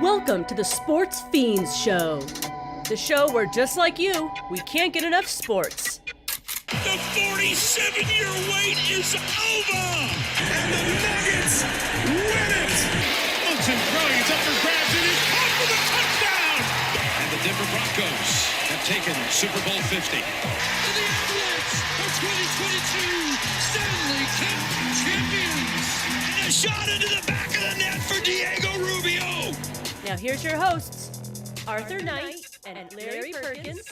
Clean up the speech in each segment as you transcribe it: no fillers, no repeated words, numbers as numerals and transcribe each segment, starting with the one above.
Welcome to the Sportz Phenz Show. The show where, just like you, we can't get enough sports. The 47-year wait is over! And the Nuggets win it! Wilson throwing, it's up for grabs, and it's caught for the touchdown! And the Denver Broncos have taken Super Bowl 50. To the Avalanche are 2022 Stanley Cup champions! And a shot into the back of the net for Diego Rubio! Now here's your hosts, Arthur Knight and Larry Perkins.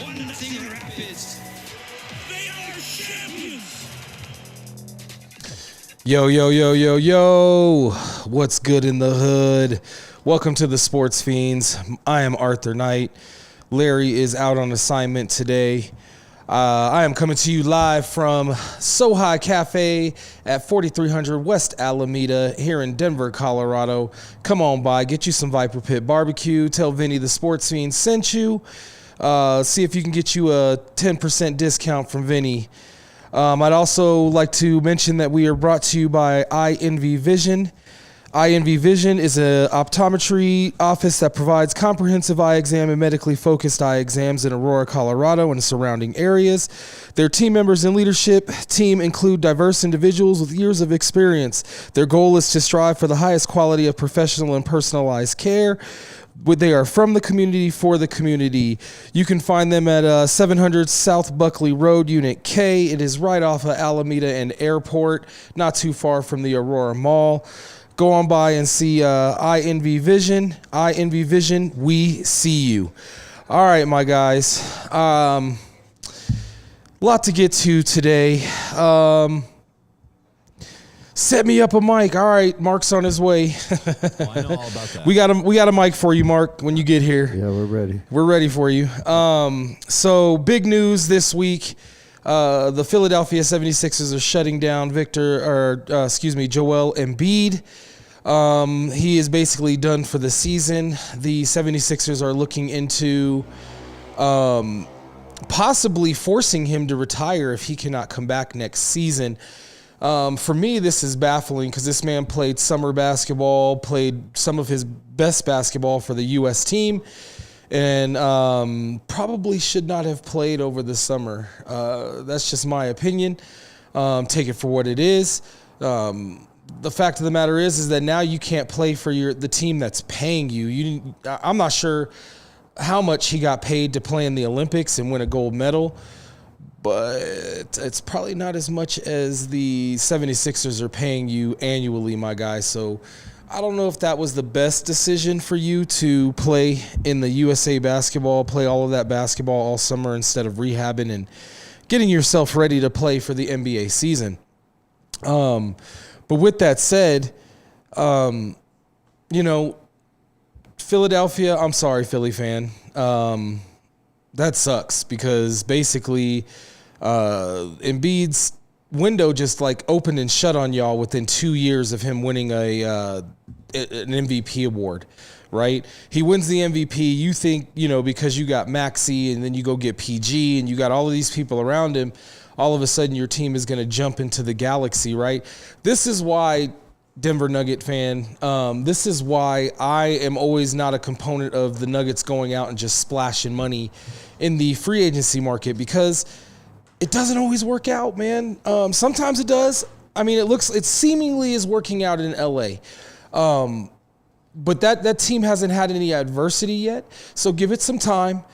One thing Rapids, they are champions! Yo. What's good in the hood? Welcome to the Sportz Phenz. I am Arthur Knight. Larry is out on assignment today. I am coming to you live from Sohai Cafe at 4300 West Alameda here in Denver, Colorado. Come on by, get you some Viper Pit barbecue. Tell Vinny the Sportz Phenz sent you. See if you can get you a 10% discount from Vinny. I'd also like to mention that we are brought to you by INV Vision. INV Vision is an optometry office that provides comprehensive eye exam and medically focused eye exams in Aurora, Colorado and surrounding areas. Their team members and leadership team include diverse individuals with years of experience. Their goal is to strive for the highest quality of professional and personalized care. They are from the community for the community. You can find them at 700 South Buckley Road, Unit K. It is right off of Alameda and Airport, not too far from the Aurora Mall. Go on by and see INV Vision. INV Vision, we see you. All right, my guys. Lot to get to today. Set me up a mic. All right, Mark's on his way. I know all about that. We got a mic for you, Mark, when you get here. Yeah, we're ready. We're ready for you. So big news this week. The Philadelphia 76ers are shutting down Joel Embiid. He is basically done for the season. The 76ers are looking into possibly forcing him to retire if he cannot come back next season. For me, this is baffling because this man played summer basketball, played some of his best basketball for the U.S. team, and probably should not have played over the summer. That's just my opinion. Take it for what it is. The fact of the matter is that now you can't play for the team that's paying you. I'm not sure how much he got paid to play in the Olympics and win a gold medal, but it's probably not as much as the 76ers are paying you annually, my guy. So I don't know if that was the best decision for you to play in the USA basketball, play all of that basketball all summer instead of rehabbing and getting yourself ready to play for the NBA season. But with that said, Philadelphia, I'm sorry, Philly fan. That sucks because basically Embiid's window just like opened and shut on y'all within 2 years of him winning an MVP award, right? He wins the MVP. You think, because you got Maxey and then you go get PG and you got all of these people around him, all of a sudden your team is going to jump into the galaxy, right? This is why, Denver Nugget fan, this is why I am always not a component of the Nuggets going out and just splashing money in the free agency market because it doesn't always work out, man. Sometimes it does. I mean, it seemingly is working out in LA. But that team hasn't had any adversity yet. So give it some time.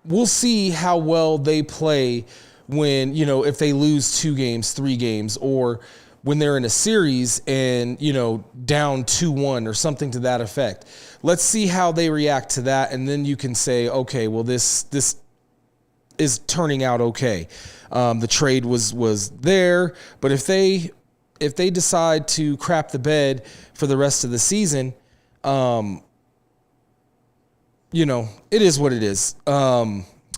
We'll see how well they play when, if they lose 2 games, 3 games, or when they're in a series and, down 2-1 or something to that effect. Let's see how they react to that. And then you can say, okay, well, this is turning out okay. The trade was there, but if they decide to crap the bed for the rest of the season, it is what it is.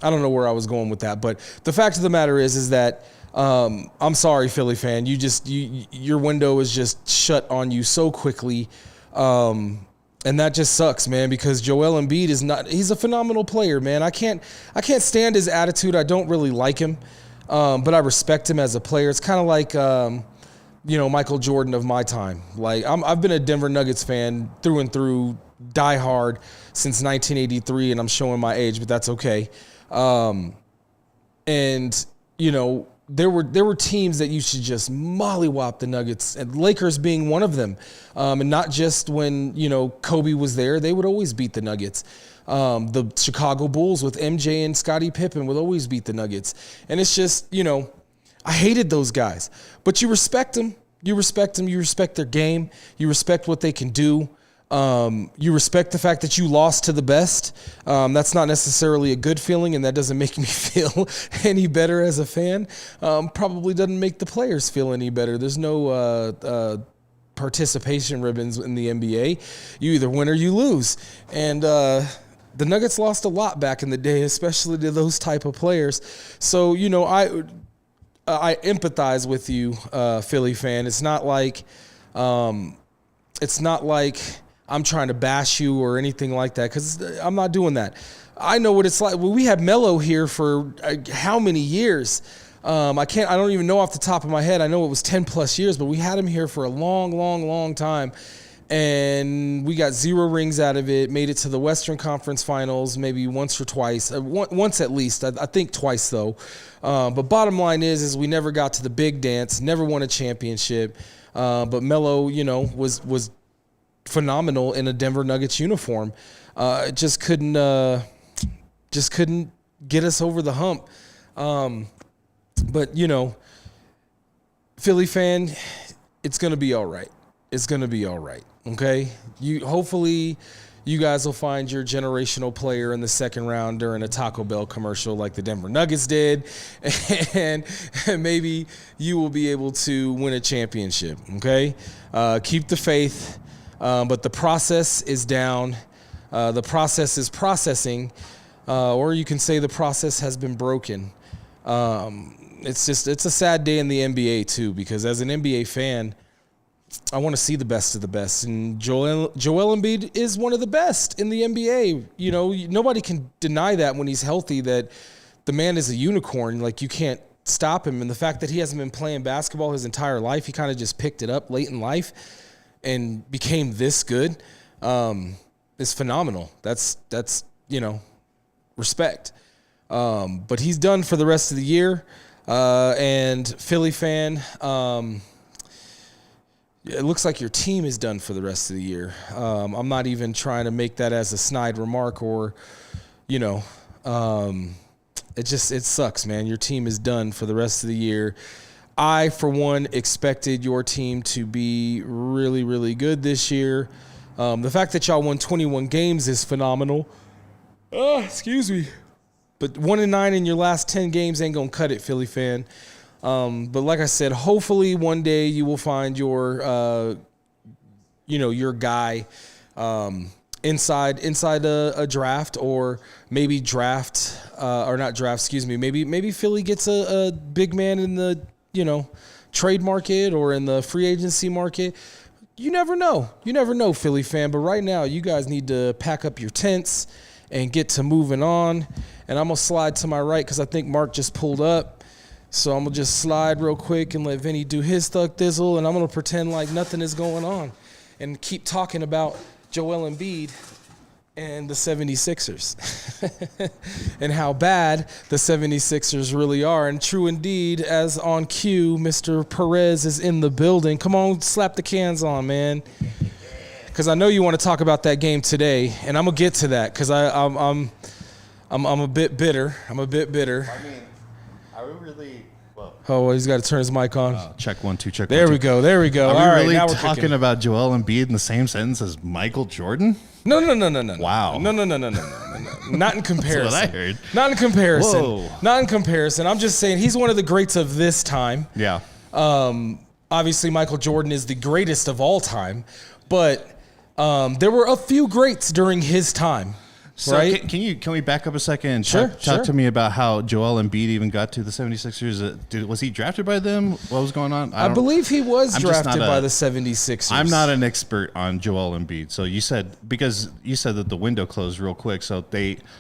I don't know where I was going with that, but the fact of the matter is that I'm sorry, Philly fan. Your window is just shut on you so quickly. And that just sucks, man, because Joel Embiid he's a phenomenal player, man. I can't stand his attitude. I don't really like him. but I respect him as a player. It's kind of like, Michael Jordan of my time. Like I've been a Denver Nuggets fan through and through, die hard since 1983, and I'm showing my age, but that's okay. There were teams that you should just mollywop the Nuggets, and Lakers being one of them. And not just when, Kobe was there, they would always beat the Nuggets. The Chicago Bulls with MJ and Scottie Pippen would always beat the Nuggets. And it's just, I hated those guys, but you respect them. You respect them. You respect their game. You respect what they can do. You respect the fact that you lost to the best. That's not necessarily a good feeling, and that doesn't make me feel any better as a fan. Probably doesn't make the players feel any better. There's no participation ribbons in the NBA. You either win or you lose. And the Nuggets lost a lot back in the day, especially to those type of players. So, I empathize with you, Philly fan. It's not like I'm trying to bash you or anything like that, because I'm not doing that. I know what it's like. Well, we had Melo here for how many years? I don't even know off the top of my head. I know it was 10 plus years, but we had him here for a long, long, long time. And we got 0 rings out of it, made it to the Western Conference Finals maybe once or twice, once at least. I think twice, though. But bottom line is we never got to the big dance, never won a championship. But Melo, was phenomenal in a Denver Nuggets uniform. Just couldn't get us over the hump. But Philly fan, it's gonna be all right. It's gonna be all right. Okay. Hopefully you guys will find your generational player in the second round during a Taco Bell commercial like the Denver Nuggets did, and maybe you will be able to win a championship. Okay. Keep the faith. But the process is down. The process is processing, or you can say the process has been broken. It's a sad day in the NBA too, because as an NBA fan, I want to see the best of the best. And Joel Embiid is one of the best in the NBA. Nobody can deny that when he's healthy, that the man is a unicorn. Like, you can't stop him. And the fact that he hasn't been playing basketball his entire life, he kind of just picked it up late in life and became this good, is phenomenal. That's respect. But he's done for the rest of the year. And Philly fan, it looks like your team is done for the rest of the year. I'm not even trying to make that as a snide remark or, it sucks, man. Your team is done for the rest of the year. I, for one, expected your team to be really, really good this year. The fact that y'all won 21 games is phenomenal. Excuse me. But 1-9 in your last 10 games ain't going to cut it, Philly fan. But like I said, hopefully one day you will find your guy inside a draft, or maybe maybe Philly gets a big man in the, trade market or in the free agency market. You never know. You never know, Philly fan. But right now, you guys need to pack up your tents and get to moving on. And I'm going to slide to my right because I think Mark just pulled up. So I'm going to just slide real quick and let Vinny do his thug thizzle, and I'm going to pretend like nothing is going on and keep talking about Joel Embiid and the 76ers and how bad the 76ers really are. And true indeed, as on cue, Mr. Perez is in the building. Come on, slap the cans on, man. Because I know you want to talk about that game today, and I'm going to get to that because I'm a bit bitter. I mean, are we really... Oh, well, he's got to turn his mic on. Check 1, 2, check. There we go. There we go. Are we All really right, now we're talking cooking. about Joel Embiid in the same sentence as Michael Jordan? No. Wow. No. Not in comparison. That's what I heard. Not in comparison. Whoa. Not in comparison. I'm just saying he's one of the greats of this time. Yeah. Obviously, Michael Jordan is the greatest of all time, but there were a few greats during his time. So right? can we back up a second and Sure, talk to me about how Joel Embiid even got to the 76ers? Was he drafted by them? What was going on? I believe he was I'm just drafted not by the 76ers. I'm not an expert on Joel Embiid. So you said that the window closed real quick. So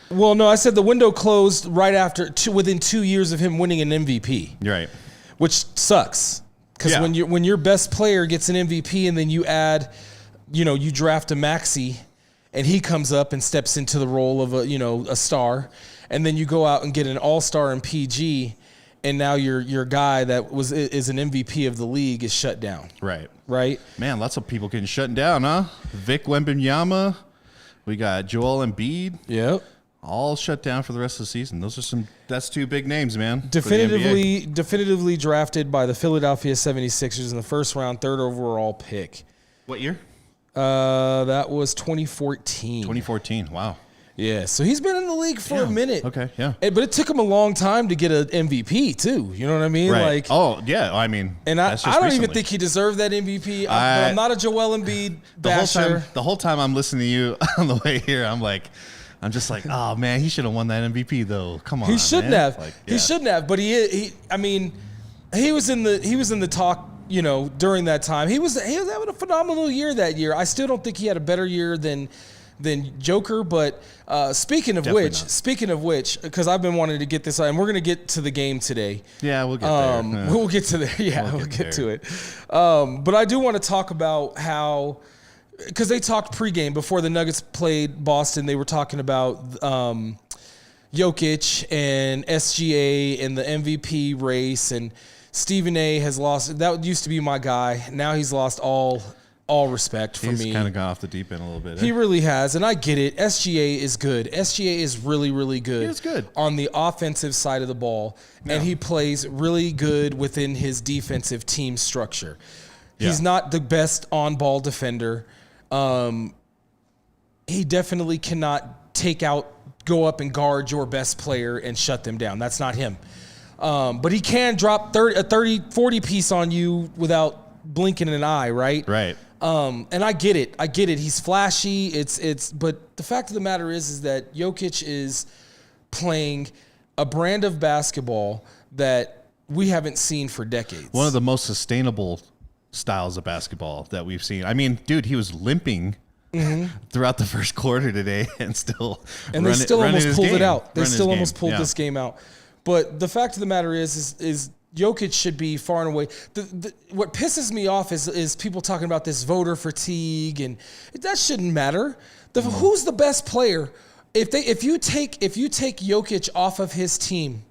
Well, no, I said the window closed right after within 2 years of him winning an MVP. You're right. Which sucks. Because when your best player gets an MVP and then you add, you draft a maxi and he comes up and steps into the role of a star, and then you go out and get an all-star in PG, and now your guy that is an MVP of the league is shut down. Right? Man, lots of people getting shut down, huh? Vic Wembanyama. We got Joel Embiid. Yep. All shut down for the rest of the season. That's two big names, man. Definitively drafted by the Philadelphia 76ers in the first round, 3rd overall pick. What year? That was 2014. 2014. Wow. Yeah, so he's been in the league for a minute. Okay, yeah. But it took him a long time to get an MVP too. You know what I mean? Right. I mean, and I don't even think he deserved that MVP. I'm not a Joel Embiid basher. The whole time I'm listening to you on the way here, I'm just like, oh man, he should have won that MVP though. Come on, he shouldn't have. Like, He shouldn't have. But he was in the talk. During that time, he was having a phenomenal year that year. I still don't think he had a better year than Joker. But speaking of which, because I've been wanting to get this, and we're gonna get to the game today. Yeah, we'll get there. We'll get to there. Yeah, we'll get to it. But I do want to talk about how. Because they talked pregame before the Nuggets played Boston, they were talking about Jokic and SGA and the MVP race, and Stephen A. has lost. That used to be my guy. Now he's lost all respect for me. He's kind of gone off the deep end a little bit. He really has, and I get it. SGA is good. SGA is really, really good. He is good on the offensive side of the ball, and he plays really good within his defensive team structure. He's not the best on-ball defender. He definitely cannot go up and guard your best player and shut them down. That's not him. But he can drop a 30, 40 piece on you without blinking an eye, right? Right. And I get it. He's flashy. But the fact of the matter is that Jokic is playing a brand of basketball that we haven't seen for decades. One of the most sustainable styles of basketball that we've seen. I mean, dude, he was limping throughout the first quarter today and they still almost pulled it out. They still almost pulled this game out. But the fact of the matter is Jokic should be far and away. What pisses me off is people talking about this voter fatigue, and that shouldn't matter. Who's the best player? If you take Jokic off of his team,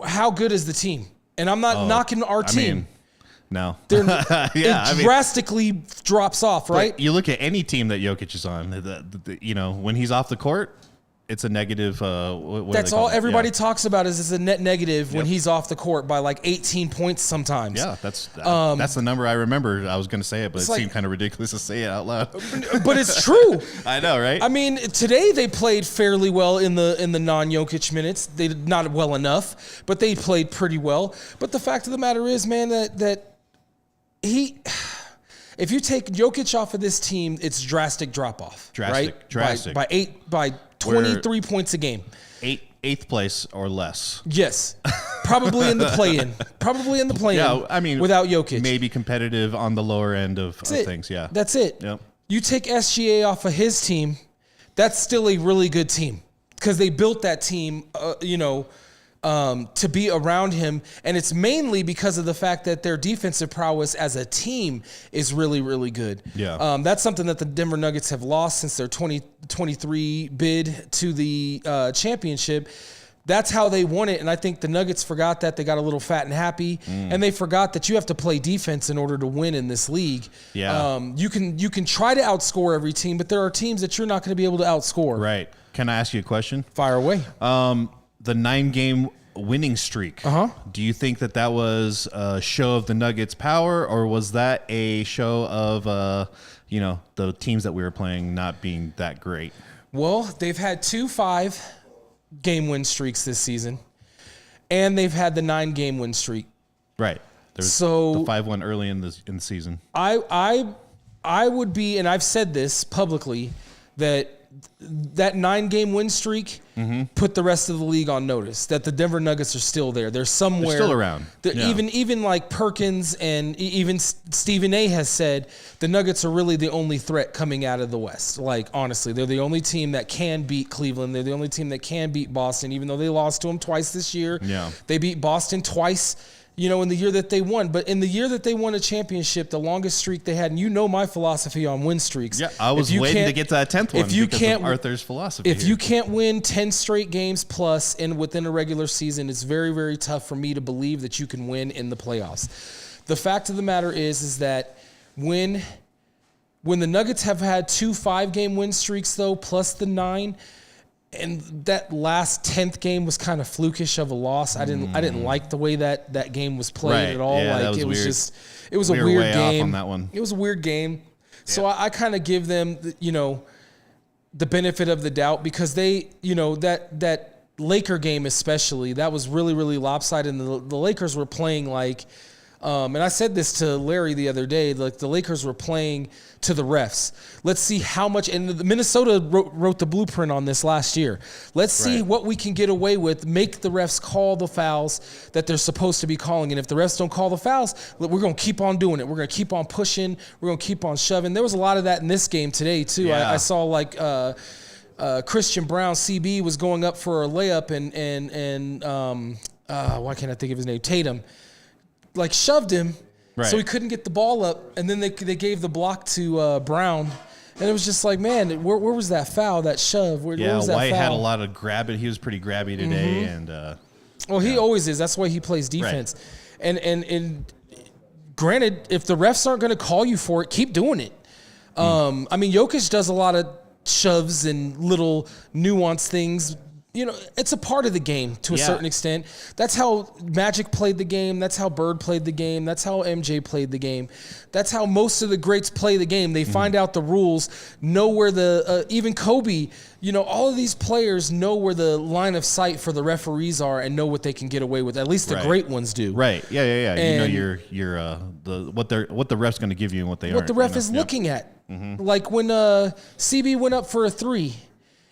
how good is the team? And I'm not knocking our team. No. It drastically drops off, right? But you look at any team that Jokic is on, when he's off the court, it's a negative. That's all everybody talks about is a net negative when he's off the court by like 18 points sometimes. Yeah, that's the number I remember. I was going to say it, but it seemed kind of ridiculous to say it out loud. But it's true. I know, right? I mean, today they played fairly well in the non-Jokic minutes. They did not well enough, but they played pretty well. But the fact of the matter is, man, that if you take Jokic off of this team, it's drastic drop off. Drastic. By 23 points a game. Eighth place or less. Yes. Probably in the play-in. Yeah, I mean, without Jokic. Maybe competitive on the lower end of things, yeah. That's it. Yep. You take SGA off of his team, that's still a really good team because they built that team, to be around him. And it's mainly because of the fact that their defensive prowess as a team is really, really good. Yeah. That's something that the Denver Nuggets have lost since their 2023 bid to the championship. That's how they won it. And I think the Nuggets forgot that. They got a little fat and happy. And they forgot that you have to play defense in order to win in this league. Yeah. You can try to outscore every team, but there are teams that you're not going to be able to outscore. Right. Can I ask you a question? Fire away. The 9-game winning streak. Do you think that was a show of the Nuggets' power, or was that a show of the teams that we were playing not being that great? Well, they've had 2 5-game win streaks this season, and they've had the 9-game win streak. Right. There's the 5-1 early in the season. I would be, and I've said this publicly, that that 9-game win streak put the rest of the league on notice that the Denver Nuggets are still there. They're somewhere. They're still around. Yeah. Even like Perkins and even Stephen A has said the Nuggets are really the only threat coming out of the West. Like, honestly, they're the only team that can beat Cleveland. They're the only team that can beat Boston, even though they lost to them twice this year. Yeah. They beat Boston twice, in the year that they won. But in the year that they won a championship, the longest streak they had, and you know my philosophy on win streaks. Yeah, I was waiting to get to that 10th one because of Arthur's philosophy. If you can't win 10 straight games plus within a regular season, it's very, very tough for me to believe that you can win in the playoffs. The fact of the matter is that when the Nuggets have had 2 5-game win streaks, though, plus the 9, and that last 10th game was kind of flukish of a loss. I didn't like the way that game was played at all. Yeah, like it was weird. It was we a were weird way game. off on that one. It was a weird game. So I kind of give them, the benefit of the doubt because they, that Laker game especially, that was really, really lopsided. And the Lakers were playing like, and I said this to Larry the other day, like the Lakers were playing to the refs. Let's see how much, and Minnesota wrote the blueprint on this last year. Let's see what we can get away with, make the refs call the fouls that they're supposed to be calling. And if the refs don't call the fouls, we're going to keep on doing it. We're going to keep on pushing. We're going to keep on shoving. There was a lot of that in this game today, too. Yeah. I saw like Christian Brown, CB, was going up for a layup, and why can't I think of his name? Tatum. Like shoved him, so he couldn't get the ball up, and then they gave the block to Brown, and it was just like, man, where was that foul, that shove? Where was that White foul? had a lot of he was pretty grabby today, and he always is. That's why he plays defense, and granted, if the refs aren't going to call you for it, keep doing it. I mean, Jokic does a lot of shoves and little nuanced things. It's a part of the game to a certain extent. That's how Magic played the game. That's how Bird played the game. That's how MJ played the game. That's how most of the greats play the game. They find out the rules, know where even Kobe, all of these players know where the line of sight for the referees are and know what they can get away with. At least the great ones do. Right. Yeah. And you're what the ref's going to give you and what they aren't. What the ref is looking at. Like when CB went up for a 3.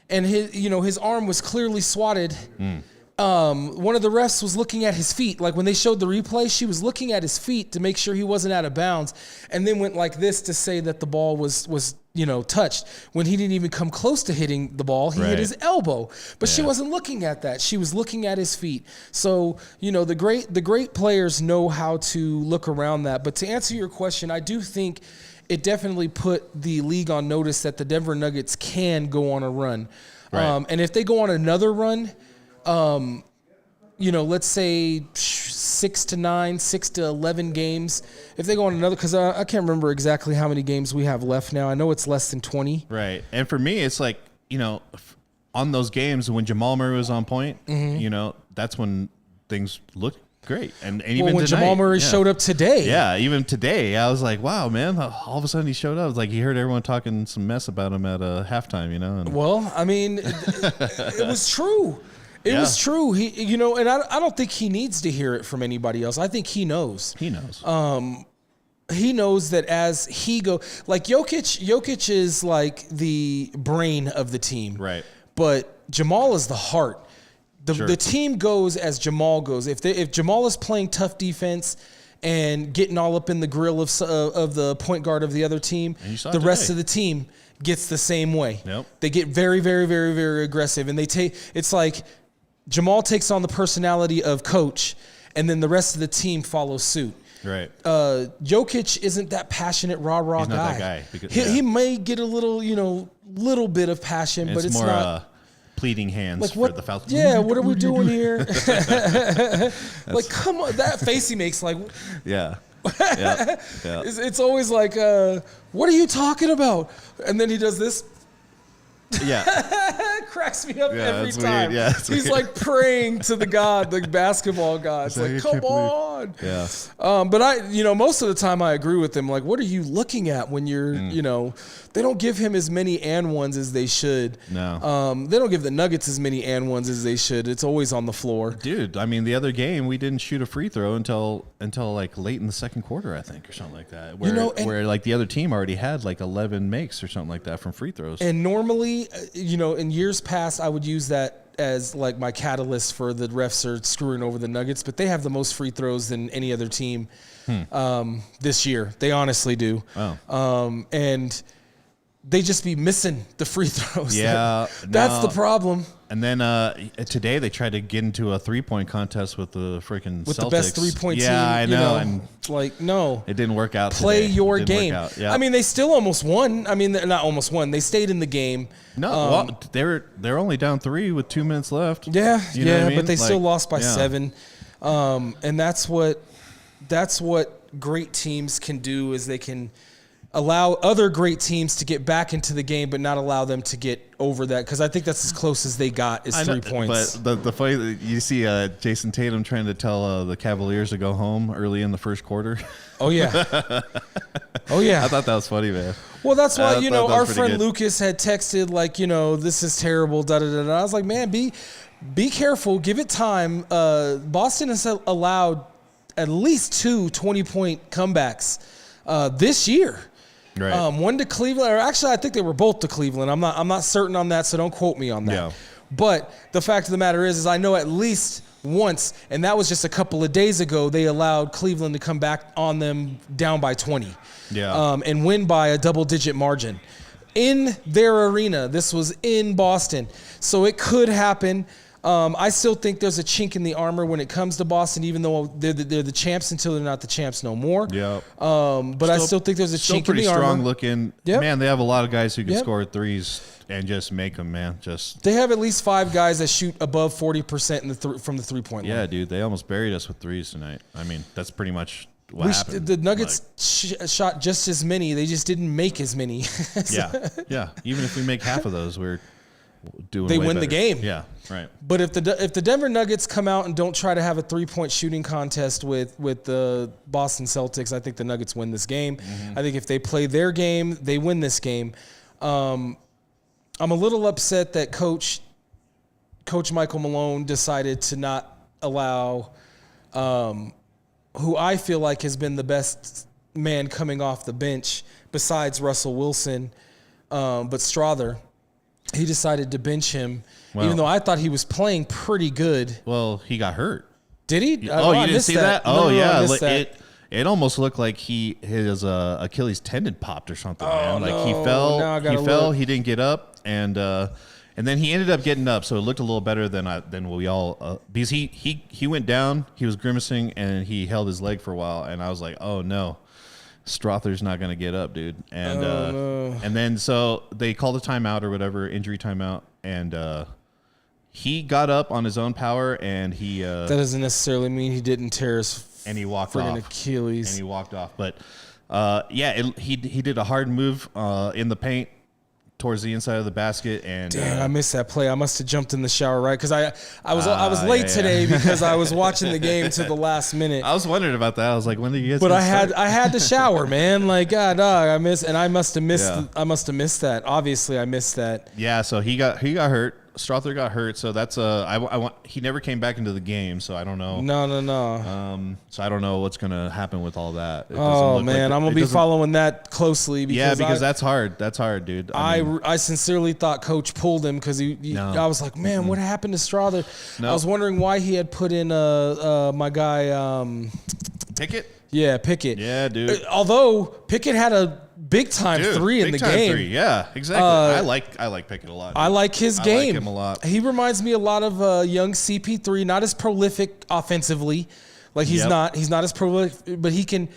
And his arm was clearly swatted. One of the refs was looking at his feet. Like when they showed the replay, she was looking at his feet to make sure he wasn't out of bounds, and then went like this to say that the ball was touched. When he didn't even come close to hitting the ball, he hit his elbow. But she wasn't looking at that. She was looking at his feet. So the great players know how to look around that. But to answer your question, I do think it definitely put the league on notice that the Denver Nuggets can go on a run. And if they go on another run, let's say 6 to 9, 6 to 11 games. If they go on another, because I can't remember exactly how many games we have left now. I know it's less than 20. Right. And for me, it's like, on those games when Jamal Murray was on point, that's when things look great. And even when tonight, Jamal Murray showed up today. Yeah, even today, I was like, wow, man, all of a sudden he showed up. It's like he heard everyone talking some mess about him at halftime, And well, I mean, it was true. It was true. He, and I don't think he needs to hear it from anybody else. I think he knows. He knows. He knows that as he like Jokic is like the brain of the team. Right. But Jamal is the heart. The team goes as Jamal goes. If Jamal is playing tough defense and getting all up in the grill of the point guard of the other team, the rest of the team gets the same way. Yep. They get very, very, very, very aggressive, and it's like Jamal takes on the personality of coach, and then the rest of the team follows suit. Right. Jokic isn't that passionate rah guy. He's not that guy. Because, he may get a little bit of passion, but it's more not. Pleading hands like for the foul. Yeah, what are we doing here? Like, come on, that face he makes, like, yeah. It's always like, what are you talking about? And then he does this. Yeah. Cracks me up every time. Weird. Yeah, he's like praying to the basketball god. It's like, come on. Yeah. But most of the time I agree with him. Like, what are you looking at when you're, they don't give him as many and ones as they should. No. They don't give the Nuggets as many and ones as they should. It's always on the floor. Dude, I mean, the other game, we didn't shoot a free throw until like late in the second quarter, I think, or something like that. Where like the other team already had like 11 makes or something like that from free throws. And normally me, in years past, I would use that as like my catalyst for the refs are screwing over the Nuggets, but they have the most free throws than any other team this year. They honestly do. Oh. And they just be missing the free throws. Yeah. That's the problem. And then today they tried to get into a 3-point contest with the freaking With Celtics. the best 3-point team. Yeah, I know. And no. it didn't work out Play today. your It didn't game. work out. Yeah. I mean, they still almost won. I mean, not almost won. They stayed in the game. No, they're only down 3 with 2 minutes left. Yeah, You know what I mean? but they still Like, lost by yeah. 7. And that's what great teams can do is they can allow other great teams to get back into the game, but not allow them to get over that. Because I think that's as close as they got is 3 points. But the funny that you see Jason Tatum trying to tell the Cavaliers to go home early in the first quarter. Oh yeah, oh yeah. I thought that was funny, man. Well, that's why I thought that was our pretty friend good. Lucas had texted like, this is terrible. Da da da da. I was like, man, be careful. Give it time. Boston has allowed at least 2 20-point comebacks this year. Right. One to Cleveland, or actually, I think they were both to Cleveland. I'm not certain on that, so don't quote me on that. Yeah. But the fact of the matter is I know at least once, and that was just a couple of days ago, they allowed Cleveland to come back on them down by 20. Yeah. And win by a double-digit margin in their arena. This was in Boston, so it could happen. I still think there's a chink in the armor when it comes to Boston, even though they're the champs until they're not the champs no more. Yeah. But I still think there's a chink in pretty the armor. strong looking. Yep. Man, they have a lot of guys who can Yep. score threes and just make them, man. They have at least 5 guys that shoot above 40% from the 3-point line. Yeah, dude. They almost buried us with threes tonight. I mean, that's pretty much what happened. The Nuggets shot just as many. They just didn't make as many. Yeah. Even if we make half of those, we're doing. They way win the better. game. Yeah, right. But if the Denver Nuggets come out and don't try to have a 3-point shooting contest with the Boston Celtics, I think the Nuggets win this game. I think if they play their game, they win this game. I'm a little upset that Coach Michael Malone decided to not allow who I feel like has been the best man coming off the bench besides Russell Wilson, but Strother. He decided to bench him, even though I thought he was playing pretty good. Well, he got hurt. Did he? You didn't see that? No, yeah. I missed that. It almost looked like his Achilles tendon popped or something. Man. Like he no. fell. Now I He gotta fell. look. He didn't get up, and then he ended up getting up, so it looked a little better than we all because he went down. He was grimacing and he held his leg for a while, and I was like, oh no. Strother's not going to get up, dude. And and then so they called a timeout or whatever, injury timeout, and he got up on his own power, and he That doesn't necessarily mean he didn't tear his and he walked friggin' off. Achilles. And he walked off. But he did a hard move in the paint towards the inside of the basket, and Damn, I missed that play. I must have jumped in the shower, right? Because I was late yeah. today because I was watching the game to the last minute. I was wondering about that. I was like, when did you guys? But get I had to shower, man. Like, God, dog, I must have missed. Yeah. I must have missed that. Obviously, I missed that. Yeah, so he got hurt. Strother got hurt, so that's he never came back into the game, so I don't know. No. So I don't know what's gonna happen with all that. It doesn't Oh look man, like I'm gonna be following that closely. Because because that's hard. That's hard, dude. I sincerely thought Coach pulled him because No. I was like, man, what happened to Strother? No. I was wondering why he had put in my guy. Pickett. Yeah, Pickett. Yeah, dude. Although Pickett had a big time Dude, 3 in the big time game. 3. Yeah, exactly. I like Pickett a lot. I like his game. I like him a lot. He reminds me a lot of young CP3, not as prolific offensively. Like he's Yep. not as prolific, but he can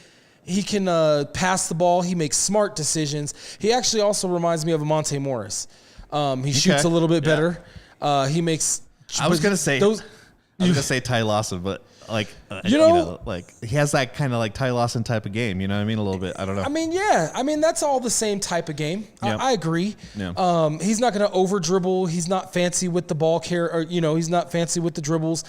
pass the ball. He makes smart decisions. He actually also reminds me of Monte Morris. He shoots a little bit better. He makes. I was gonna say those. I was gonna say Ty Lawson, but like like he has that kind of like Ty Lawson type of game. You know what I mean? A little bit. I don't know. I mean, yeah. I mean, that's all the same type of game. Yeah. I agree. Yeah. He's not going to over dribble. He's not fancy with the ball care, or he's not fancy with the dribbles,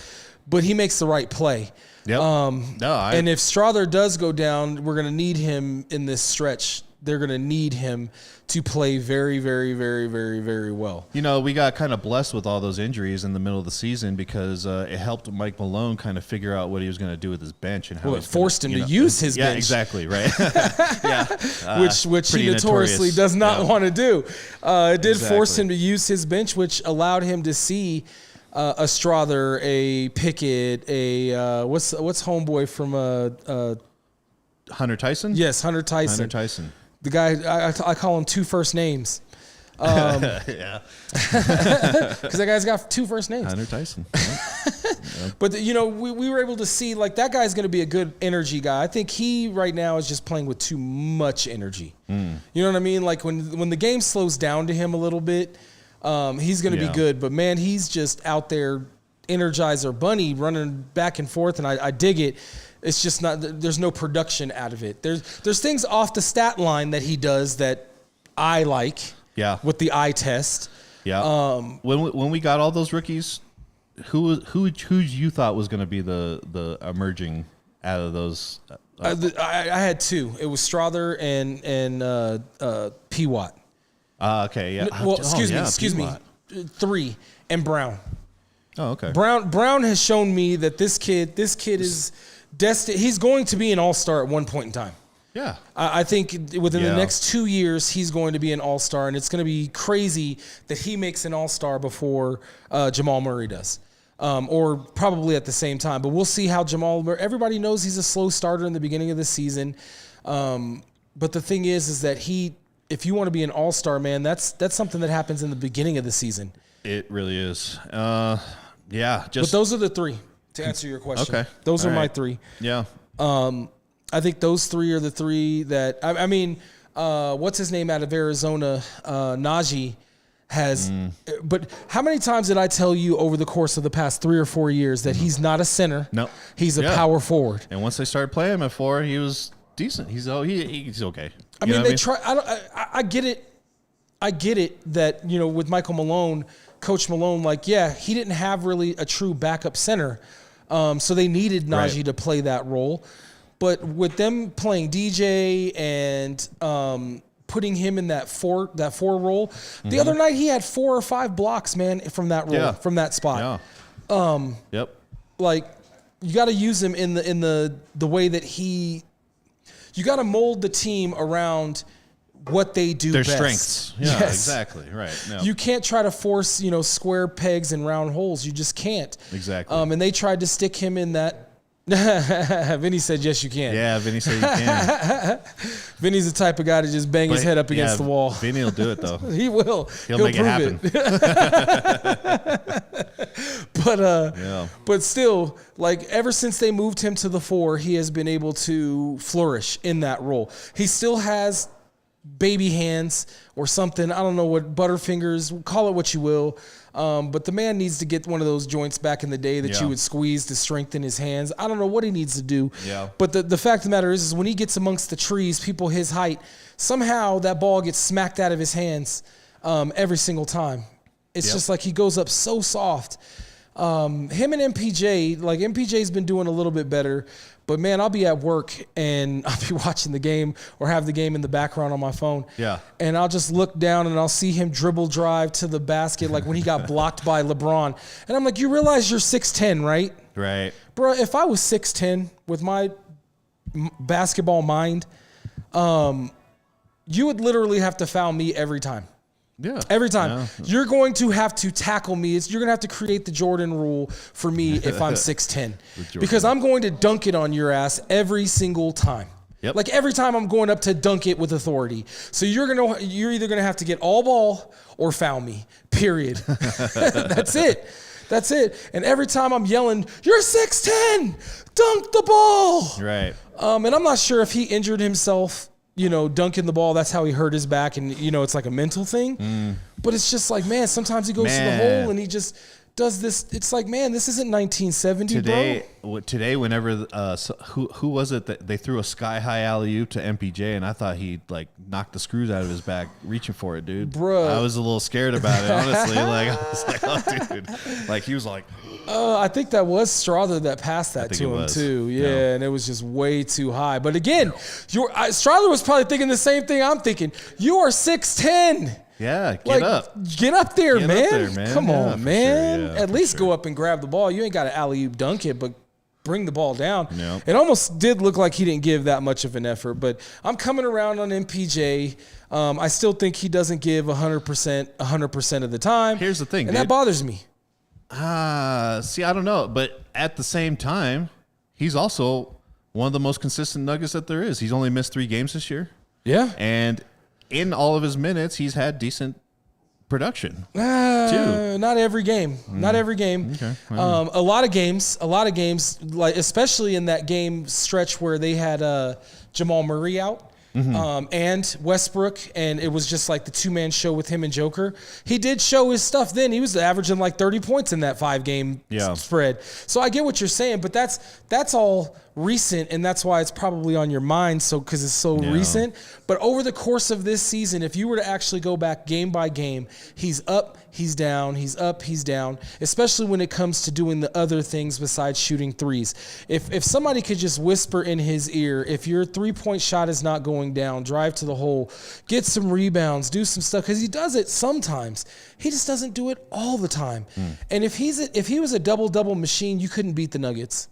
but he makes the right play. Yep. And if Strother does go down, we're going to need him in this stretch they're gonna need him to play very, very, very, very, very well. You know, we got kind of blessed with all those injuries in the middle of the season because it helped Mike Malone kind of figure out what he was going to do with his bench and how it forced him to use his bench. Yeah, exactly, right. Which he notoriously does not want to do. It did force him to use his bench, which allowed him to see a Strother, a Pickett, a what's homeboy from Hunter Tyson? Yes, Hunter Tyson. Hunter Tyson. The guy, I call him two first names. Yeah. Because that guy's got two first names. Hunter Tyson. Yep. But, you know, we were able to see, like, that guy's going to be a good energy guy. I think he right now is just playing with too much energy. You know what I mean? Like, when the game slows down to him a little bit, he's going to be good. But, man, he's just out there, Energizer Bunny, running back and forth, and I dig it. It's just not. There's no production out of it. There's things off the stat line that he does that I like. Yeah. With the eye test. Yeah. When we got all those rookies, who you thought was going to be the emerging out of those? I had two. It was Strother and P. Watt. Okay. Yeah. Well, excuse me. Three and Brown. Oh, okay. Brown has shown me that this kid is destined. He's going to be an all-star at one point in time. Yeah. I think within the next 2 years, he's going to be an all-star, and it's going to be crazy that he makes an all-star before Jamal Murray does, or probably at the same time. But we'll see how Jamal Murray – everybody knows he's a slow starter in the beginning of the season. But the thing is that if you want to be an all-star, man, that's something that happens in the beginning of the season. It really is. Yeah. But those are the three, to answer your question. Okay. Those are my three. Yeah. I think those three are the three that I mean, what's his name out of Arizona? Najee has, but how many times did I tell you over the course of the past 3 or 4 years that he's not a center? No, he's a power forward. And once they started playing him at 4, he was decent. He's okay. I mean, they try. I get it. I get it that, you know, with Michael Malone, Coach Malone, like, yeah, he didn't have really a true backup center, so they needed Najee to play that role. But with them playing DJ and putting him in that four role, the other night he had 4 or 5 blocks, man, from that role, from that spot. Yeah. Yep. Like, you got to use him in the way that you got to mold the team around what they do their best. Strengths. Yeah, exactly. Right. No. You can't try to force, you know, square pegs and round holes. You just can't. Exactly. And they tried to stick him in that. Vinny said, yes, you can. Yeah, Vinny said you can. Vinny's the type of guy to just bang his head up against the wall. Vinny will do it, though. He will. He'll make it happen. But still, like, ever since they moved him to the 4, he has been able to flourish in that role. He still has baby hands or something. I don't know what, butterfingers, call it what you will. But the man needs to get one of those joints back in the day that you would squeeze to strengthen his hands. I don't know what he needs to do. Yeah. But the fact of the matter is when he gets amongst the trees, people his height, somehow that ball gets smacked out of his hands every single time. It's just like he goes up so soft. Him and MPJ, like MPJ's been doing a little bit better. But, man, I'll be at work and I'll be watching the game or have the game in the background on my phone. Yeah. And I'll just look down and I'll see him dribble drive to the basket like when he got blocked by LeBron. And I'm like, you realize you're 6'10", right? Right. Bro, if I was 6'10", with my basketball mind, you would literally have to foul me every time. Yeah. Every time. Yeah. You're going to have to tackle me. You're going to have to create the Jordan rule for me if I'm 6'10". Because I'm going to dunk it on your ass every single time. Yep. Like every time I'm going up to dunk it with authority. So you're either going to have to get all ball or foul me. Period. That's it. That's it. And every time I'm yelling, you're 6'10", dunk the ball. Right. And I'm not sure if he injured himself, you know, dunking the ball, that's how he hurt his back, and, you know, it's like a mental thing. But it's just like, man, sometimes he goes to the hole and he just does this. It's like, man, this isn't 1970, bro. Today, whenever who was it that they threw a sky high alley-oop to MPJ, and I thought he like knocked the screws out of his back reaching for it, dude. Bro, I was a little scared about it, honestly. Like I was like, oh, dude, like he was like. I think that was Strother that passed that to him too. Yeah, and it was just way too high. But again, Strother was probably thinking the same thing I'm thinking. You are 6'10". Yeah, get up there, man. Get up there, man. Come on, man. Sure. Yeah, At least go up and grab the ball. You ain't got to alley-oop dunk it, but bring the ball down. Yep. It almost did look like he didn't give that much of an effort, but I'm coming around on MPJ. I still think he doesn't give 100% of the time. Here's the thing, and that bothers me. See, I don't know, but at the same time, he's also one of the most consistent Nuggets that there is. He's only missed 3 games this year. Yeah. And in all of his minutes, he's had decent production, too. Not every game. Not every game. Okay. A lot of games, like especially in that game stretch where they had Jamal Murray out. And Westbrook, and it was just like the 2-man show with him and Joker. He did show his stuff then. He was averaging like 30 points in that 5-game spread. So I get what you're saying, but that's all recent, and that's why it's probably on your mind. So because it's so recent. But over the course of this season, if you were to actually go back game by game, he's up, he's down, he's up, he's down. Especially when it comes to doing the other things besides shooting threes. If somebody could just whisper in his ear, if your 3-point shot is not going down, drive to the hole, get some rebounds, do some stuff, because he does it sometimes. He just doesn't do it all the time. And if he was a double-double machine, you couldn't beat the Nuggets.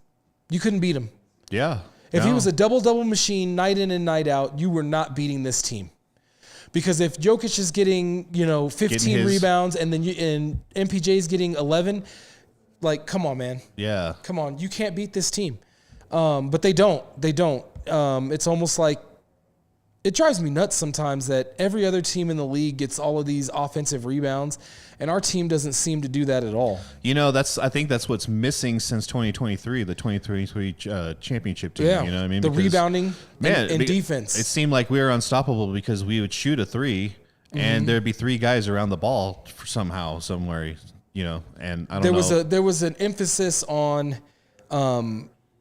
You couldn't beat him. Yeah. If he was a double-double machine night in and night out, you were not beating this team. Because if Jokic is getting, 15 rebounds and then and MPJ's getting 11, like, come on, man. Yeah. Come on. You can't beat this team. But they don't. They don't. It's almost like it drives me nuts sometimes that every other team in the league gets all of these offensive rebounds, and our team doesn't seem to do that at all. I think that's what's missing since 2023, the 2023 championship team. Yeah, you know what I mean? The rebounding and defense. It seemed like we were unstoppable because we would shoot a 3, and there'd be 3 guys around the ball somehow, somewhere. And I don't know. There was an emphasis on